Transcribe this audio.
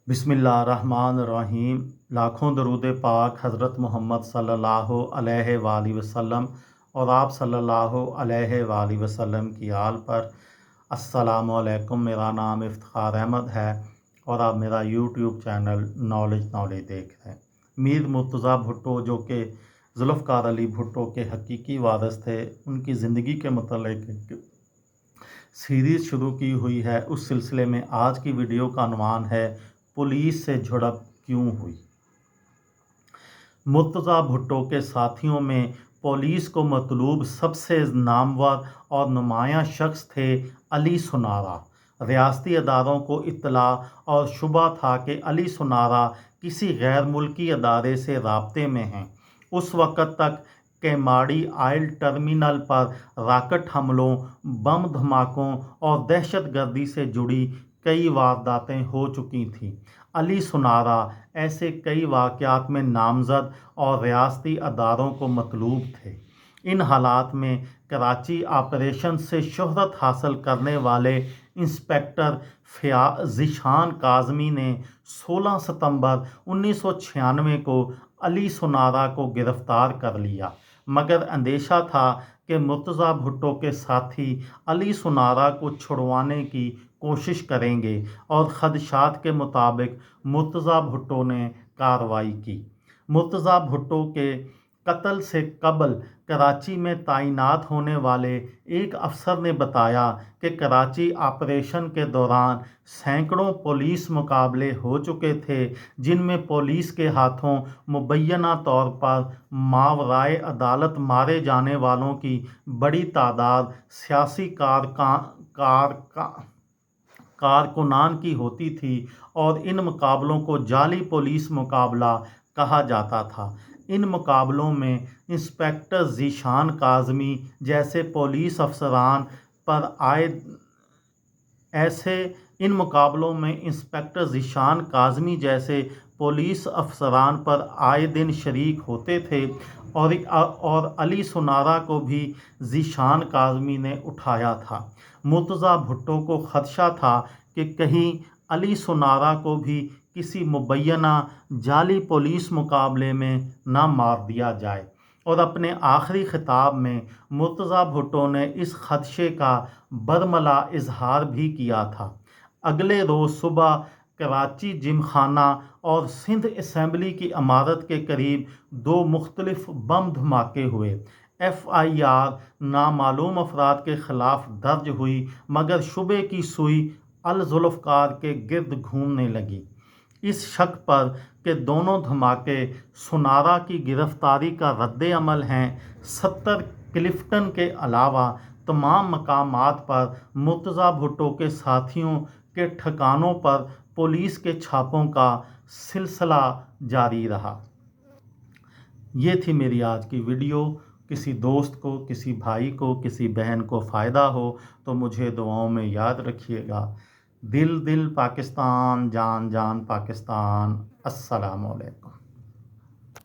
बिस्मिल्लाहिर्रहमानिर्रहीम। लाखों दरूद पाक हज़रत मोहम्मद सल्लल्लाहु अलैहि वसल्लम और आप सल्लल्लाहु अलैहि वसल्लम की आल पर। अस्सलामु अलैकुम। मेरा नाम इफ्तिखार अहमद है और आप मेरा यूट्यूब चैनल नॉलेज देख रहे हैं। मीर मुर्तज़ा भुट्टो जो कि ज़ुल्फ़िकार अली भुट्टो के हकीकी वारिस थे, उनकी ज़िंदगी के मतलब सीरीज़ शुरू की हुई है। उस सिलसिले में आज की वीडियो का अनुमान है, पुलिस से झड़प क्यों हुई। मुर्तज़ा भुट्टो के साथियों में पुलिस को मतलूब सबसे नामवर और नुमायां शख्स थे अली सुनारा। रियासती अदारों को इत्तला और शुबा था कि अली सुनारा किसी गैर मुल्की अदारे से राब्ते में हैं। उस वक़्त तक केमाड़ी आयल टर्मिनल पर रॉकेट हमलों, बम धमाकों और दहशतगर्दी से जुड़ी कई वारदातें हो चुकी थीं। अली सुनारा ऐसे कई वाक़यात में नामज़द और रियासती अदारों को मतलूब थे। इन हालात में कराची ऑपरेशन से शोहरत हासिल करने वाले इंस्पेक्टर ज़ीशान काज़मी ने 16 सितंबर 1996 को अली सुनारा को गिरफ़्तार कर लिया, मगर अंदेशा था कि मुर्तज़ा भुट्टो के साथी अली सुनारा को छुड़वाने की कोशिश करेंगे और ख़दशात के मुताबिक मुर्तज़ा भुट्टो ने कार्रवाई की। मुर्तज़ा भुट्टो के कत्ल से कबल कराची में तैनात होने वाले एक अफसर ने बताया कि कराची ऑपरेशन के दौरान सैकड़ों पुलिस मुकाबले हो चुके थे, जिनमें पुलिस के हाथों मुबैना तौर पर मावराए अदालत मारे जाने वालों की बड़ी तादाद सियासी कारकुनान की होती थी और इन मुकाबलों को जाली पुलिस मुकाबला कहा जाता था। इन मुकाबलों में इंस्पेक्टर ज़ीशान काज़मी जैसे पुलिस अफसरान पर आए दिन शरीक होते थे और अली सुनारा को भी ज़ीशान काज़मी ने उठाया था। मुर्तज़ा भुट्टो को ख़दशा था कि कहीं अली सुनारा को भी किसी मुबैना जाली पुलिस मुकाबले में न मार दिया जाए, और अपने आखिरी खिताब में मुर्तज़ा भुट्टो ने इस खदशे का बरमला इजहार भी किया था। अगले रोज़ सुबह कराची जिमखाना और सिंध असम्बली की इमारत के करीब दो मुख्तलिफ बम धमाके हुए। FIR नामालूम अफराद के खिलाफ दर्ज हुई, मगर शुबे की सुई अल ज़ुल्फ़िकार के गिर्द घूमने लगी। इस शक पर कि दोनों धमाके सुनारा की गिरफ्तारी का रद्द अमल हैं, 70 क्लिफ्टन के अलावा तमाम मकामात पर मुर्तज़ा भुट्टो के साथियों के ठिकानों पर पुलिस के छापों का सिलसिला जारी रहा। ये थी मेरी आज की वीडियो। किसी दोस्त को, किसी भाई को, किसी बहन को फ़ायदा हो तो मुझे दुआओं में याद रखिएगा। दिल दिल पाकिस्तान, जान जान पाकिस्तान। अस्सलामु अलैकुम।